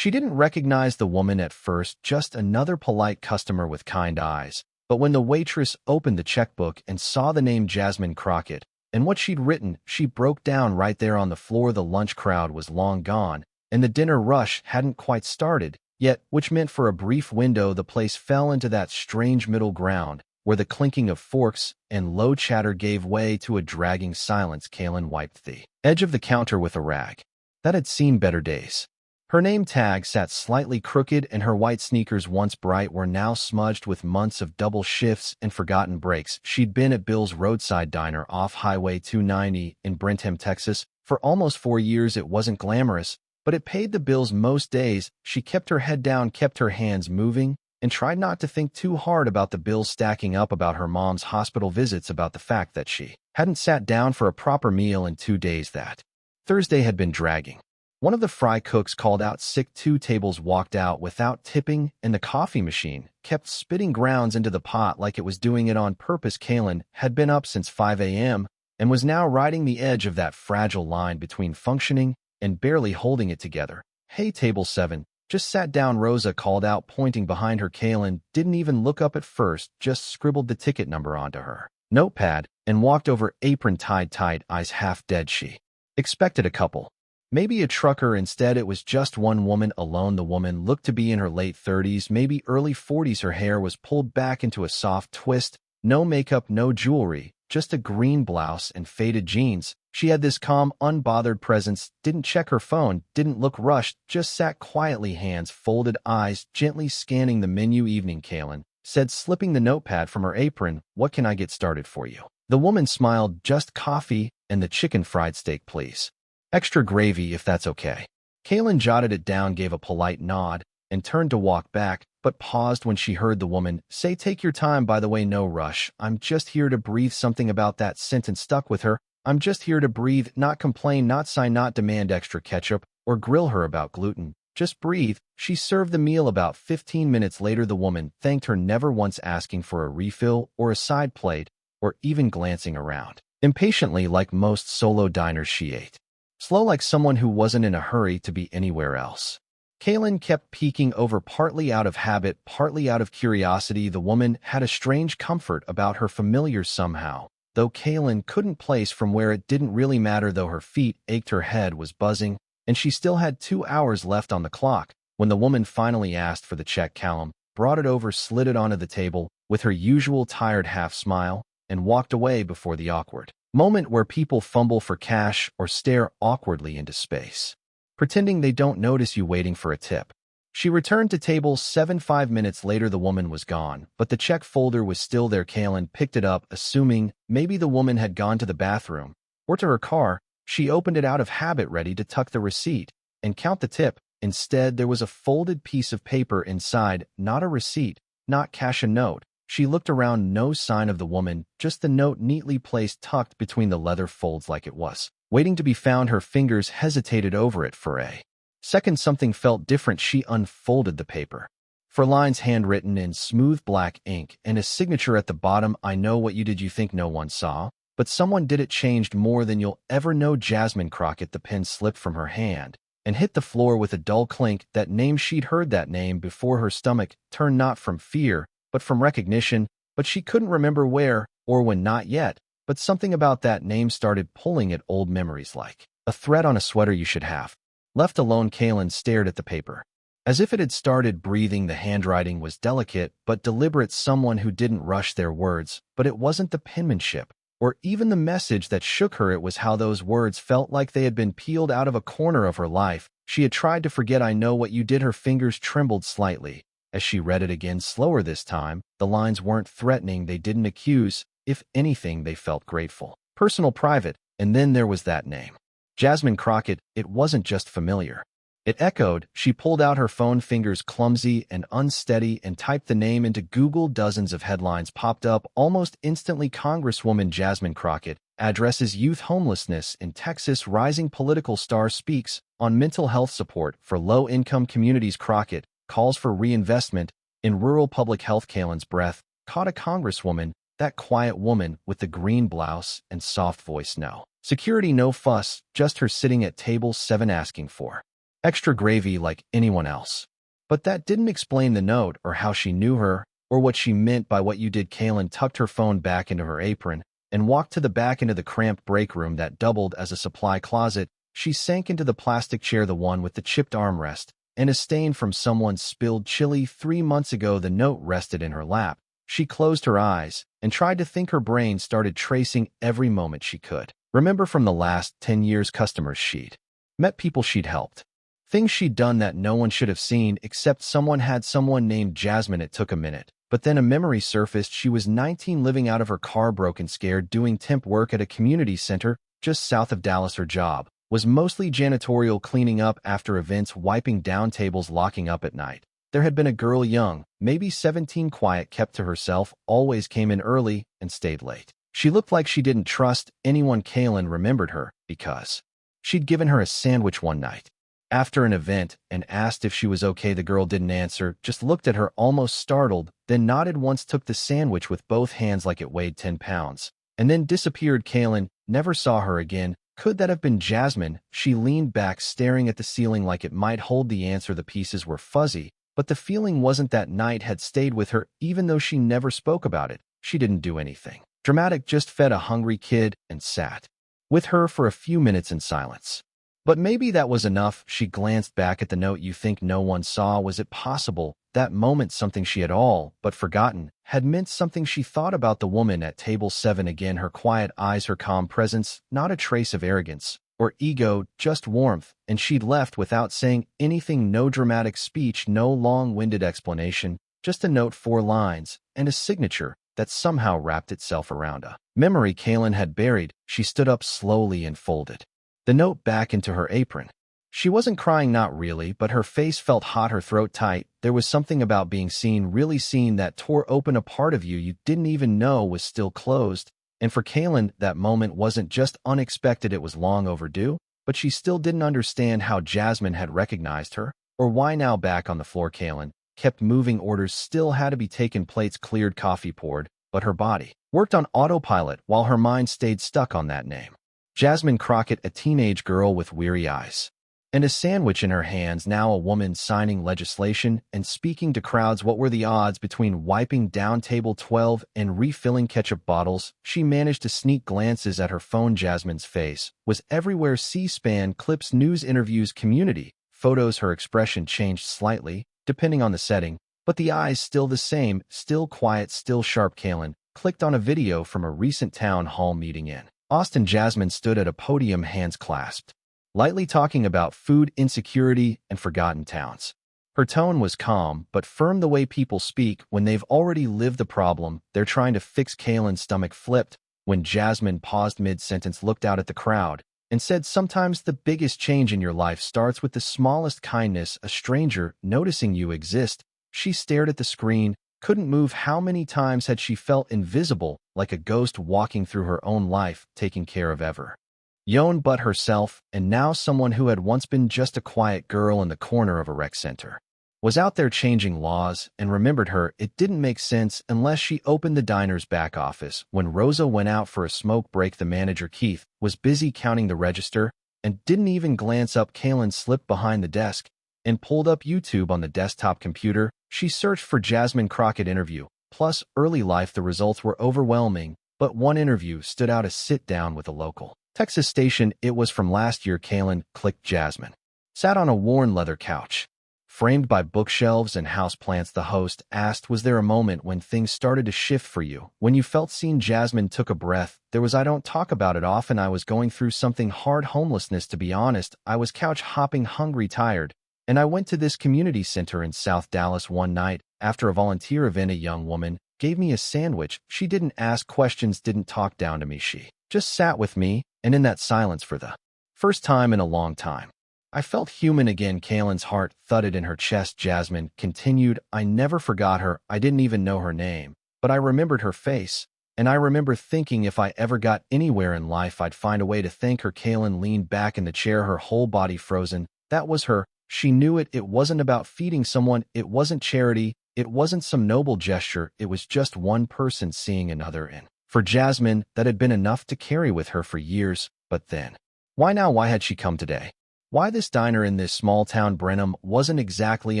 She didn't recognize the woman at first, just another polite customer with kind eyes. But when the waitress opened the checkbook and saw the name Jasmine Crockett and what she'd written, she broke down right there on the floor. The lunch crowd was long gone, and the dinner rush hadn't quite started yet, which meant for a brief window the place fell into that strange middle ground where the clinking of forks and low chatter gave way to a dragging silence. Kaylin wiped the edge of the counter with a rag. That had seen better days. Her name tag sat slightly crooked, and her white sneakers, once bright, were now smudged with months of double shifts and forgotten breaks. She'd been at Bill's roadside diner off Highway 290 in Brentham, Texas, for almost 4 years. It wasn't glamorous, but it paid the bills most days. She kept her head down, kept her hands moving, and tried not to think too hard about the bills stacking up, about her mom's hospital visits, about the fact that she hadn't sat down for a proper meal in 2 days. That Thursday had been dragging. One of the fry cooks called out sick. 2 tables walked out without tipping, and the coffee machine kept spitting grounds into the pot like it was doing it on purpose. Kaylin had been up since 5 a.m. and was now riding the edge of that fragile line between functioning and barely holding it together. "Hey, table 7, just sat down," Rosa called out, pointing behind her. Kaylin didn't even look up at first, just scribbled the ticket number onto her notepad and walked over, apron tied tight, eyes half dead. She expected a couple, maybe a trucker. Instead, it was just one woman alone. The woman looked to be in her late 30s, maybe early 40s. Her hair was pulled back into a soft twist, no makeup, no jewelry, just a green blouse and faded jeans. She had this calm, unbothered presence, didn't check her phone, didn't look rushed, just sat quietly, hands folded, eyes gently scanning the menu. "Evening," Kaylin said, slipping the notepad from her apron. "What can I get started for you?" The woman smiled. "Just coffee and the chicken fried steak, please. Extra gravy, if that's okay." Kaylin jotted it down, gave a polite nod, and turned to walk back, but paused when she heard the woman say, "Take your time, by the way, no rush. I'm just here to breathe." Something about that sentence stuck with her. "I'm just here to breathe, not complain, not sigh, not demand extra ketchup or grill her about gluten. Just breathe." She served the meal. About 15 minutes later, the woman thanked her, never once asking for a refill or a side plate or even glancing around. Impatiently, like most solo diners, she ate slow, like someone who wasn't in a hurry to be anywhere else. Kaylin kept peeking over, partly out of habit, partly out of curiosity. The woman had a strange comfort about her, familiar somehow, though Kaylin couldn't place from where. It didn't really matter, though. Her feet ached, her head was buzzing, and she still had 2 hours left on the clock. When the woman finally asked for the check, Callum brought it over, slid it onto the table with her usual tired half smile, and walked away before the awkward moment where people fumble for cash or stare awkwardly into space, pretending they don't notice you waiting for a tip. She returned to table 7. 5 minutes later, the woman was gone, but the check folder was still there. Kaylin picked it up, assuming maybe the woman had gone to the bathroom or to her car. She opened it out of habit, ready to tuck the receipt and count the tip. Instead, there was a folded piece of paper inside, not a receipt, not cash, a note. She looked around, no sign of the woman, just the note neatly placed, tucked between the leather folds like it was waiting to be found. Her fingers hesitated over it for a second. Something felt different. She unfolded the paper. 4 lines handwritten in smooth black ink and a signature at the bottom. "I know what you did. You think no one saw, but someone did. It changed more than you'll ever know. Jasmine Crockett." The pen slipped from her hand and hit the floor with a dull clink. That name, she'd heard that name before. Her stomach turned, not from fear, but from recognition, but she couldn't remember where or when. Not yet, but something about that name started pulling at old memories, like a thread on a sweater you should have. Left alone, Kaylin stared at the paper as if it had started breathing. The handwriting was delicate but deliberate, someone who didn't rush their words, but it wasn't the penmanship or even the message that shook her. It was how those words felt, like they had been peeled out of a corner of her life. She had tried to forget. "I know what you did." Her fingers trembled slightly as she read it again, slower this time. The lines weren't threatening, they didn't accuse. If anything, they felt grateful, personal, private. And then there was that name, Jasmine Crockett. It wasn't just familiar. It echoed. She pulled out her phone, fingers clumsy and unsteady, and typed the name into Google. Dozens of headlines popped up almost instantly. Congresswoman Jasmine Crockett addresses youth homelessness in Texas. Rising political star speaks on mental health support for low-income communities. Crockett calls for reinvestment in rural public health. Kaylin's breath caught. A congresswoman, that quiet woman with the green blouse and soft voice. No security, no fuss, just her sitting at table 7 asking for Extra gravy like anyone else. But that didn't explain the note or how she knew her or what she meant by what you did. Kaylin tucked her phone back into her apron and walked to the back into the cramped break room that doubled as a supply closet. She sank into the plastic chair, the one with the chipped armrest, and a stain from someone's spilled chili 3 months ago. The note rested in her lap. She closed her eyes and tried to think. Her brain started tracing every moment she could remember from the last 10 years. Customers she'd met, people she'd helped, things she'd done that no one should have seen except someone had. Someone named Jasmine. It took a minute, but then a memory surfaced. She was 19, living out of her car, broken, scared, doing temp work at a community center just south of Dallas. Her job was mostly janitorial, cleaning up after events, wiping down tables, locking up at night. There had been a girl, young, maybe 17, quiet, kept to herself, always came in early and stayed late. She looked like she didn't trust anyone. Kaylin remembered her because she'd given her a sandwich one night after an event and asked if she was okay. The girl didn't answer, just looked at her, almost startled, then nodded once, took the sandwich with both hands like it weighed 10 pounds, and then disappeared. Kaylin never saw her again. Could that have been Jasmine? She leaned back, staring at the ceiling like it might hold the answer. The pieces were fuzzy, but the feeling wasn't. That night had stayed with her, even though she never spoke about it. She didn't do anything dramatic, just fed a hungry kid and sat with her for a few minutes in silence. But maybe that was enough. She glanced back at the note. You think no one saw? Was it possible that moment something she had all but forgotten had meant something? She thought about the woman at table 7 again, her quiet eyes, her calm presence, not a trace of arrogance or ego, just warmth, and she'd left without saying anything. No dramatic speech, no long-winded explanation, just a note, 4 lines, and a signature that somehow wrapped itself around a memory Kaylin had buried. She stood up slowly and folded the note back into her apron. She wasn't crying, not really, but her face felt hot, her throat tight. There was something about being seen, really seen, that tore open a part of you didn't even know was still closed. And for Kaylin, that moment wasn't just unexpected, it was long overdue, but she still didn't understand how Jasmine had recognized her, or why. Now back on the floor, Kaylin kept moving. Orders still had to be taken, plates cleared, coffee poured, but her body worked on autopilot while her mind stayed stuck on that name. Jasmine Crockett, a teenage girl with weary eyes and a sandwich in her hands, now a woman signing legislation and speaking to crowds. What were the odds between wiping down table 12 and refilling ketchup bottles? She managed to sneak glances at her phone. Jasmine's face was everywhere: C-SPAN clips, news interviews, community photos. Her expression changed slightly depending on the setting, but the eyes still the same, still quiet, still sharp. Kaylin clicked on a video from a recent town hall meeting in Austin. Jasmine stood at a podium, hands clasped, lightly talking about food insecurity and forgotten towns. Her tone was calm but firm, the way people speak when they've already lived the problem they're trying to fix. Kaylin's stomach flipped when Jasmine paused mid-sentence, looked out at the crowd, and said, "Sometimes the biggest change in your life starts with the smallest kindness, a stranger noticing you exist." She stared at the screen, couldn't move. How many times had she felt invisible, like a ghost walking through her own life, taking care of everyone but herself, and now someone who had once been just a quiet girl in the corner of a rec center was out there changing laws. And remembered her. It didn't make sense unless she opened the diner's back office. When Rosa went out for a smoke break, the manager, Keith, was busy counting the register and didn't even glance up. Kaylin slipped behind the desk and pulled up YouTube on the desktop computer. She searched for Jasmine Crockett interview, plus early life. The results were overwhelming, but one interview stood out: a sit-down with a local Texas station. It was from last year. Kaylin clicked. Jasmine sat on a worn leather couch, framed by bookshelves and houseplants. The host asked, "Was there a moment when things started to shift for you, when you felt seen?" Jasmine took a breath. "There was. I don't talk about it often. I was going through something hard, homelessness, to be honest. I was couch hopping, hungry, tired, and I went to this community center in South Dallas one night after a volunteer event. A young woman gave me a sandwich. She didn't ask questions, didn't talk down to me. She just sat with me, and in that silence, for the first time in a long time, I felt human again." Kaylin's heart thudded in her chest. Jasmine continued, "I never forgot her. I didn't even know her name, but I remembered her face, and I remember thinking if I ever got anywhere in life, I'd find a way to thank her." Kaylin leaned back in the chair, her whole body frozen. That was her. She knew it. It wasn't about feeding someone. It wasn't charity. It wasn't some noble gesture. It was just one person seeing another. And for Jasmine, that had been enough to carry with her for years. But then, why now? Why had she come today? Why this diner in this small town Brenham wasn't exactly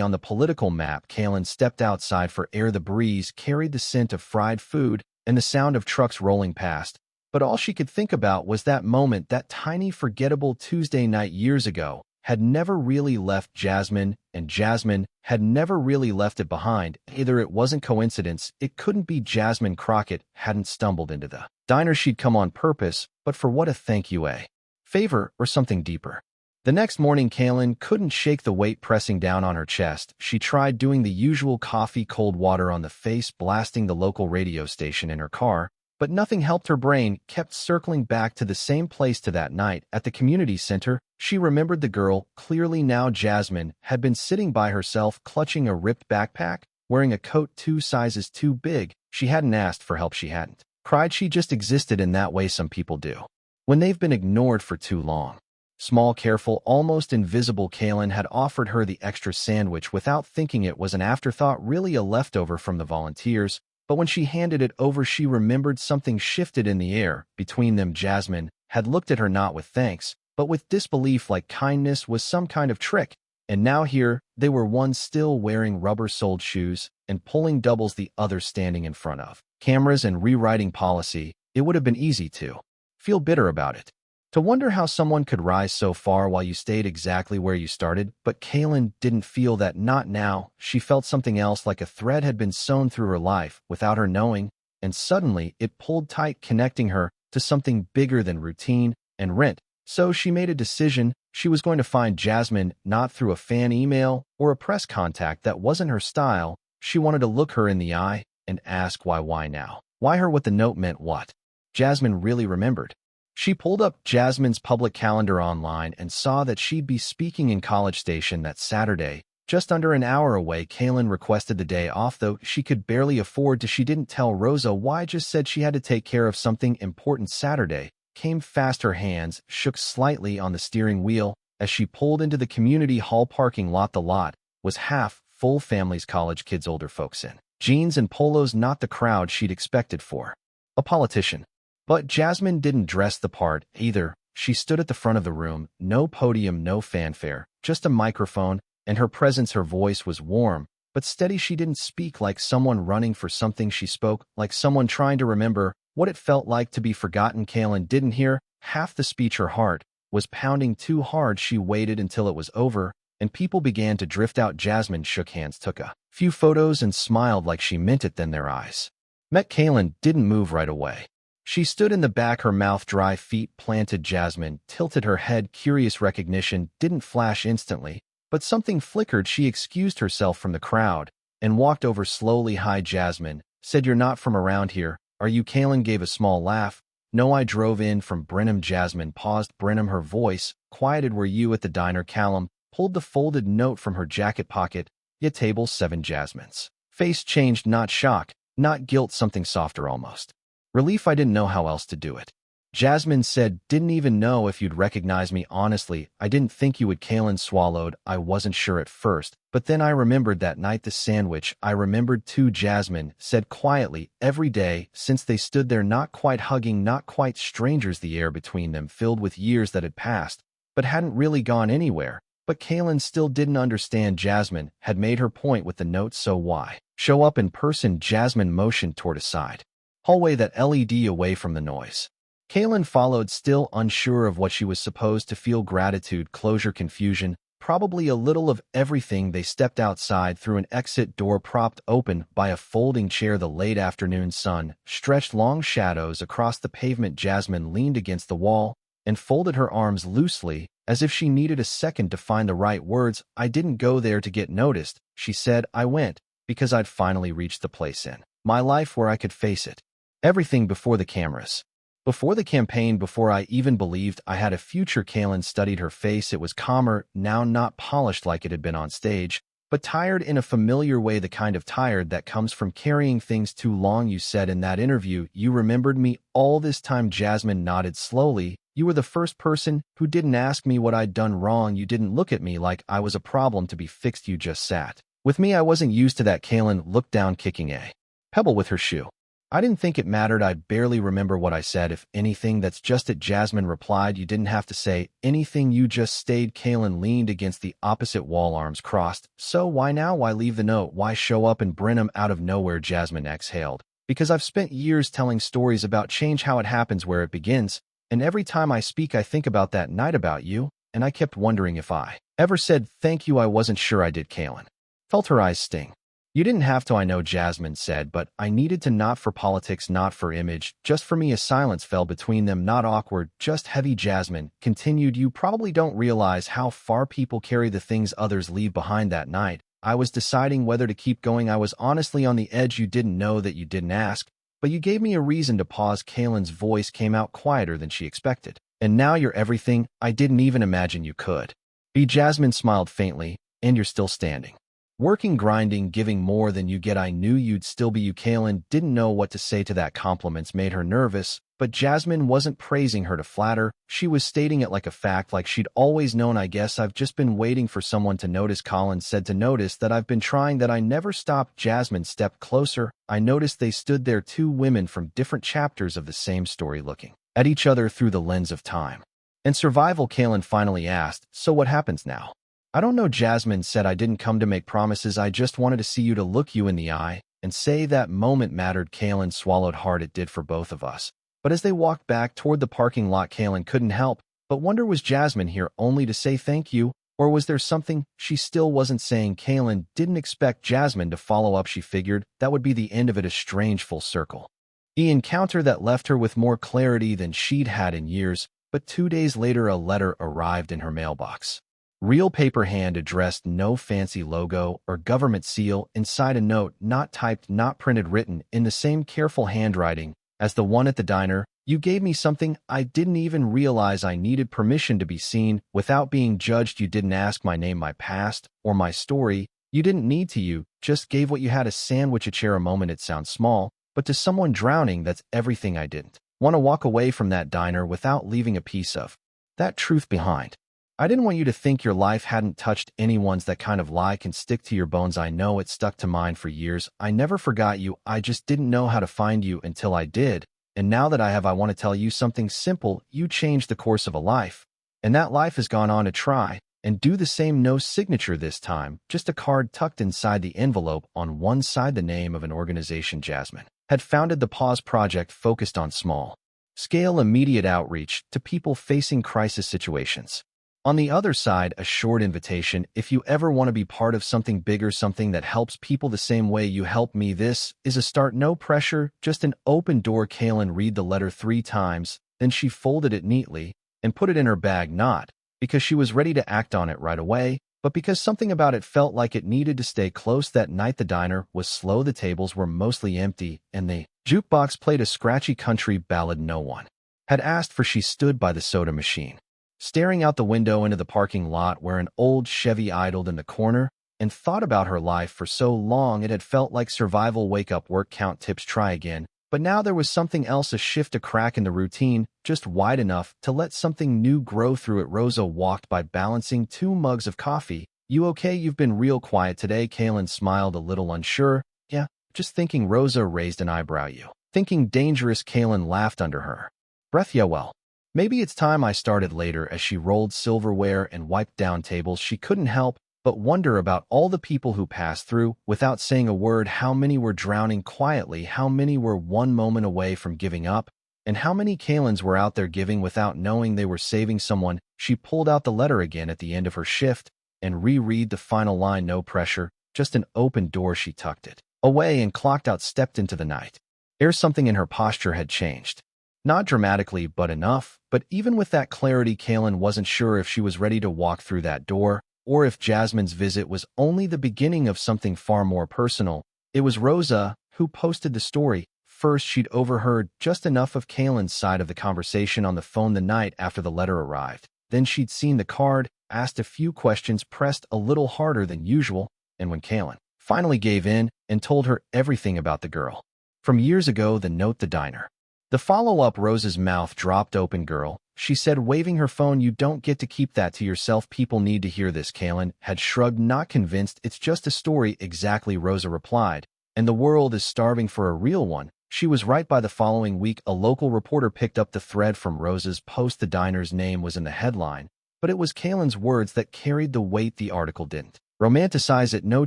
on the political map. Kaylin stepped outside for air. The breeze carried the scent of fried food and the sound of trucks rolling past, but all she could think about was that moment, that tiny forgettable Tuesday night years ago had never really left Jasmine, and Jasmine had never really left it behind. Either it wasn't coincidence, it couldn't be Jasmine Crockett hadn't stumbled into the diner she'd come on purpose, but for what? A thank you, a favor, or something deeper. The next morning, Kaylin couldn't shake the weight pressing down on her chest. She tried doing the usual coffee, cold water on the face, blasting the local radio station in her car, but nothing helped. Her brain kept circling back to the same place, to that night at the community center. She remembered the girl clearly now. Jasmine had been sitting by herself, clutching a ripped backpack, wearing a coat 2 sizes too big. She hadn't asked for help. She hadn't cried. She just existed in that way some people do when they've been ignored for too long. Small, careful, almost invisible. Kaylin had offered her the extra sandwich without thinking. It was an afterthought, really a leftover from the volunteers, but when she handed it over, she remembered something shifted in the air between them. Jasmine had looked at her not with thanks, but with disbelief, like kindness was some kind of trick. And now here they were, one still wearing rubber-soled shoes and pulling doubles, the other standing in front of cameras and rewriting policy. It would have been easy to feel bitter about it, to wonder how someone could rise so far while you stayed exactly where you started, but Kaylin didn't feel that. Not now. She felt something else, like a thread had been sewn through her life without her knowing, and suddenly it pulled tight, connecting her to something bigger than routine and rent. So she made a decision. She was going to find Jasmine, not through a fan email or a press contact. That wasn't her style. She wanted to look her in the eye and ask why. Why now? Why her? What the note meant? What Jasmine really remembered. She pulled up Jasmine's public calendar online and saw that she'd be speaking in College Station that Saturday, just under an hour away. Kaylin requested the day off, though she could barely afford to. She didn't tell Rosa why, just said she had to take care of something important. Saturday came fast. Her hands shook slightly on the steering wheel as she pulled into the community hall parking lot. The lot was half full, families, college kids, older folks in jeans and polos, not the crowd she'd expected for a politician. But Jasmine didn't dress the part either. She stood at the front of the room, no podium, no fanfare, just a microphone, and her presence, her voice was warm but steady. She didn't speak like someone running for something. She spoke like someone trying to remember what it felt like to be forgotten. Kaylin didn't hear half the speech. Her heart was pounding too hard. She waited until it was over, and people began to drift out. Jasmine shook hands, took a few photos, and smiled like she meant it. Then their eyes met. Kaylin didn't move right away. She stood in the back, her mouth dry, feet planted. Jasmine tilted her head. Curious recognition didn't flash instantly, but something flickered. She excused herself from the crowd and walked over slowly. Hi, Jasmine said. You're not from around here, are you? Kaylin gave a small laugh. No, I drove in from Brenham. Jasmine paused. Brenham, her voice quieted. Were you at the diner? Callum pulled the folded note from her jacket pocket. Yeah, table 7. Jasmine's face changed. Not shock, not guilt, something softer, almost relief. I didn't know how else to do it. Jasmine said, didn't even know if you'd recognize me. Honestly, I didn't think you would. Kaylin swallowed. I wasn't sure at first, but then I remembered that night, the sandwich. I remembered too, Jasmine said quietly. Every day since they stood there, not quite hugging, not quite strangers, the air between them filled with years that had passed, but hadn't really gone anywhere. But Kaylin still didn't understand. Jasmine had made her point with the note, so why show up in person? Jasmine motioned toward a side hallway, that LED, away from the noise. Kaylin followed, still unsure of what she was supposed to feel. Gratitude, closure, confusion, probably a little of everything. They stepped outside through an exit door propped open by a folding chair. The late afternoon sun stretched long shadows across the pavement. Jasmine leaned against the wall and folded her arms loosely, as if she needed a second to find the right words. I didn't go there to get noticed, she said. I went because I'd finally reached the place in my life where I could face it. Everything before the cameras, before the campaign, before I even believed I had a future. Kaylin studied her face. It was calmer now, not polished like it had been on stage, but tired in a familiar way, the kind of tired that comes from carrying things too long. You said in that interview you remembered me all this time. Jasmine nodded slowly. You were the first person who didn't ask me what I'd done wrong. You didn't look at me like I was a problem to be fixed. You just sat with me. I wasn't used to that. Kaylin looked down, kicking a pebble with her shoe. I didn't think it mattered. I barely remember what I said. If anything, that's just it. Jasmine replied. You didn't have to say anything. You just stayed. Kaylin leaned against the opposite wall, arms crossed. So why now? Why leave the note? Why show up and bring him out of nowhere? Jasmine exhaled. Because I've spent years telling stories about change, how it happens, where it begins. And every time I speak, I think about that night, about you. And I kept wondering if I ever said thank you. I wasn't sure I did. Kaylin felt her eyes sting. You didn't have to, I know, Jasmine said, but I needed to, not for politics, not for image, just for me. A silence fell between them, not awkward, just heavy. Jasmine continued, you probably don't realize how far people carry the things others leave behind. That night, I was deciding whether to keep going. I was honestly on the edge. You didn't know that. You didn't ask, but you gave me a reason to pause. Kaylin's voice came out quieter than she expected. And now you're everything I didn't even imagine you could be. Jasmine smiled faintly. And you're still standing. Working, grinding, giving more than you get. I knew you'd still be you. Kaylin didn't know what to say to that. Compliments made her nervous, but Jasmine wasn't praising her to flatter. She was stating it like a fact, like she'd always known. I guess I've just been waiting for someone to notice. Colin said, to notice that I've been trying, that I never stopped. Jasmine stepped closer. I noticed they stood there, two women from different chapters of the same story, looking at each other through the lens of time and survival. Kaylin finally asked, so what happens now? I don't know. Jasmine said, I didn't come to make promises. I just wanted to see you, to look you in the eye and say that moment mattered. Kaylin swallowed hard. It did for both of us. But as they walked back toward the parking lot, Kaylin couldn't help but wonder, was Jasmine here only to say thank you, or was there something she still wasn't saying? Kaylin didn't expect Jasmine to follow up. She figured that would be the end of it, a strange full circle. The encounter that left her with more clarity than she'd had in years. But 2 days later, a letter arrived in her mailbox. Real paper, hand addressed, no fancy logo or government seal. Inside, a note, not typed, not printed, written in the same careful handwriting as the one at the diner. You gave me something I didn't even realize I needed: permission to be seen without being judged. You didn't ask my name, my past, or my story. You didn't need to. You just gave what you had: a sandwich, a chair, a moment. It sounds small, but to someone drowning, that's everything. I didn't want to walk away from that diner without leaving a piece of that truth behind. I didn't want you to think your life hadn't touched anyone's. That kind of lie can stick to your bones. I know it stuck to mine for years. I never forgot you. I just didn't know how to find you until I did. And now that I have, I want to tell you something simple. You changed the course of a life. And that life has gone on to try and do the same. No signature this time, just a card tucked inside the envelope. On one side, the name of an organization Jasmine had founded, the Pause Project, focused on small-scale immediate outreach to people facing crisis situations. On the other side, a short invitation: if you ever want to be part of something bigger, something that helps people the same way you help me, this is a start. No pressure, just an open door. Kaylin read the letter 3 times, then she folded it neatly and put it in her bag, not because she was ready to act on it right away, but because something about it felt like it needed to stay close. That night, the diner was slow. The tables were mostly empty, and the jukebox played a scratchy country ballad no one had asked for. She stood by the soda machine, staring out the window into the parking lot where an old Chevy idled in the corner, and thought about her life. For so long it had felt like survival: wake up, work, count tips, try again. But now there was something else, a shift, a crack in the routine, just wide enough to let something new grow through it. Rosa walked by, balancing 2 mugs of coffee. You okay? You've been real quiet today. Kaylin smiled, a little unsure. Yeah, just thinking. Rosa raised an eyebrow. You thinking dangerous? Kaylin laughed under her breath. Yeah, well, maybe it's time I started later. As she rolled silverware and wiped down tables, she couldn't help but wonder about all the people who passed through without saying a word. How many were drowning quietly? How many were one moment away from giving up? And how many Kaylins were out there giving without knowing they were saving someone? She pulled out the letter again at the end of her shift and reread the final line: no pressure, just an open door. She tucked it away and clocked out, stepped into the night air. Something in her posture had changed. Not dramatically, but enough. But even with that clarity, Kaylin wasn't sure if she was ready to walk through that door, or if Jasmine's visit was only the beginning of something far more personal. It was Rosa who posted the story. First, she'd overheard just enough of Kaylin's side of the conversation on the phone the night after the letter arrived. Then she'd seen the card, asked a few questions, pressed a little harder than usual, and when Kaylin finally gave in and told her everything about the girl from years ago, the note, the diner, the follow-up, Rosa's mouth dropped open. Girl, she said, waving her phone, you don't get to keep that to yourself. People need to hear this. Kaylin had shrugged, not convinced. It's just a story. Exactly, Rosa replied. And the world is starving for a real one. She was right. By the following week, a local reporter picked up the thread from Rosa's post. The diner's name was in the headline, but it was Kaylin's words that carried the weight. The article didn't romanticize it. No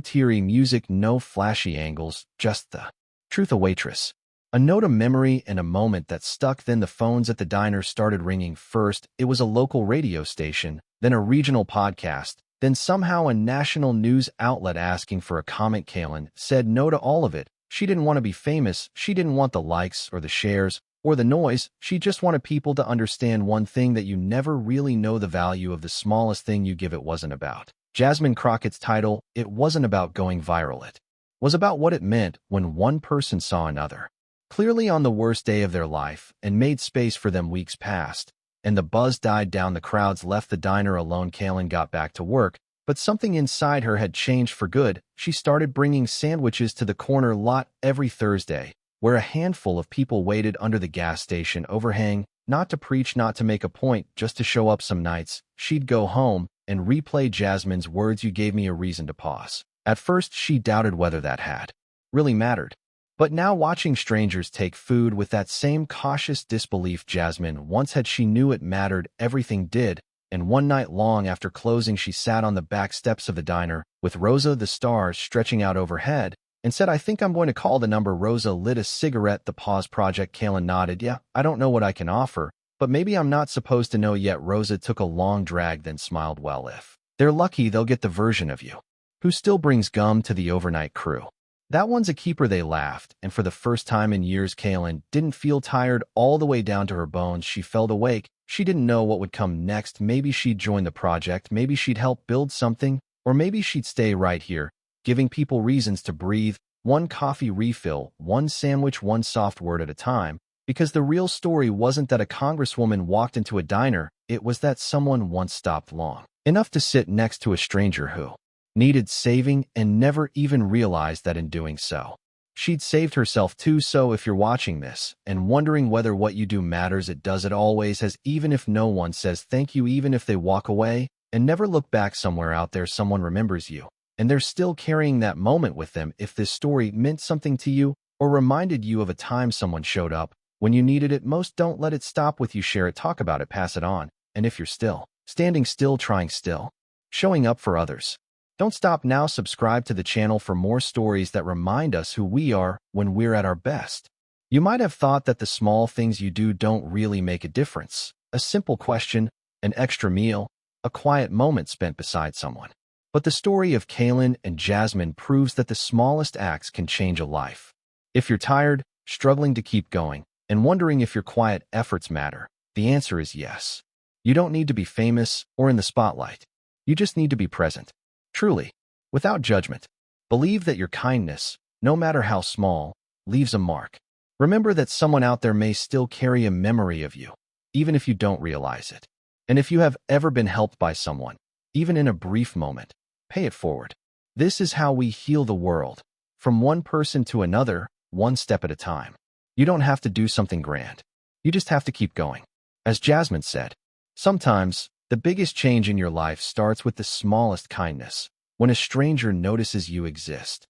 teary music, no flashy angles, just the truth. A waitress. A note, a memory, and a moment that stuck. Then the phones at the diner started ringing. First, it was a local radio station, then a regional podcast, then somehow a national news outlet asking for a comment. Kaylin said no to all of it. She didn't want to be famous. She didn't want the likes or the shares or the noise. She just wanted people to understand one thing, that you never really know the value of the smallest thing you give. It wasn't about Jasmine Crockett's title. It wasn't about going viral. It was about what it meant when one person saw another clearly on the worst day of their life and made space for them. Weeks passed, and the buzz died down. The crowds left the diner alone. Kaylin got back to work, but something inside her had changed for good. She started bringing sandwiches to the corner lot every Thursday, where a handful of people waited under the gas station overhang, not to preach, not to make a point, just to show up. Some nights, she'd go home and replay Jasmine's words. You gave me a reason to pause. At first, she doubted whether that had really mattered. But now, watching strangers take food with that same cautious disbelief Jasmine once had, she knew it mattered. Everything did. And one night, long after closing, she sat on the back steps of the diner with Rosa, the stars stretching out overhead, and said, "I think I'm going to call the number." Rosa lit a cigarette. The pause project. Kaylin nodded. "Yeah, I don't know what I can offer, but maybe I'm not supposed to know yet." Rosa took a long drag, then smiled. "Well, if they're lucky, they'll get the version of you who still brings gum to the overnight crew. That one's a keeper." They laughed, and for the first time in years, Kaylin didn't feel tired all the way down to her bones. She felt awake. She didn't know what would come next. Maybe she'd join the project, maybe she'd help build something, or maybe she'd stay right here, giving people reasons to breathe, one coffee refill, one sandwich, one soft word at a time. Because the real story wasn't that a congresswoman walked into a diner, it was that someone once stopped long enough to sit next to a stranger who needed saving and never even realized that in doing so, she'd saved herself too. So if you're watching this and wondering whether what you do matters, it does. It always has. Even if no one says thank you, even if they walk away and never look back, somewhere out there someone remembers you, and they're still carrying that moment with them. If this story meant something to you or reminded you of a time someone showed up when you needed it most, don't let it stop with you. Share it, talk about it, pass it on. And if you're still standing still, trying still, showing up for others, don't stop now. Subscribe to the channel for more stories that remind us who we are when we're at our best. You might have thought that the small things you do don't really make a difference. A simple question, an extra meal, a quiet moment spent beside someone. But the story of Kaylin and Jasmine proves that the smallest acts can change a life. If you're tired, struggling to keep going, and wondering if your quiet efforts matter, the answer is yes. You don't need to be famous or in the spotlight. You just need to be present. Truly, without judgment. Believe that your kindness, no matter how small, leaves a mark. Remember that someone out there may still carry a memory of you, even if you don't realize it. And if you have ever been helped by someone, even in a brief moment, pay it forward. This is how we heal the world, from one person to another, one step at a time. You don't have to do something grand. You just have to keep going. As Jasmine said, sometimes the biggest change in your life starts with the smallest kindness, when a stranger notices you exist.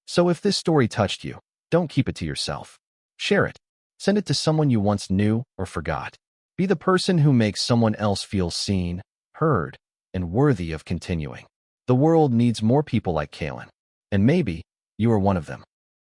So if this story touched you, don't keep it to yourself. Share it. Send it to someone you once knew or forgot. Be the person who makes someone else feel seen, heard, and worthy of continuing. The world needs more people like Kaylin, and maybe you are one of them.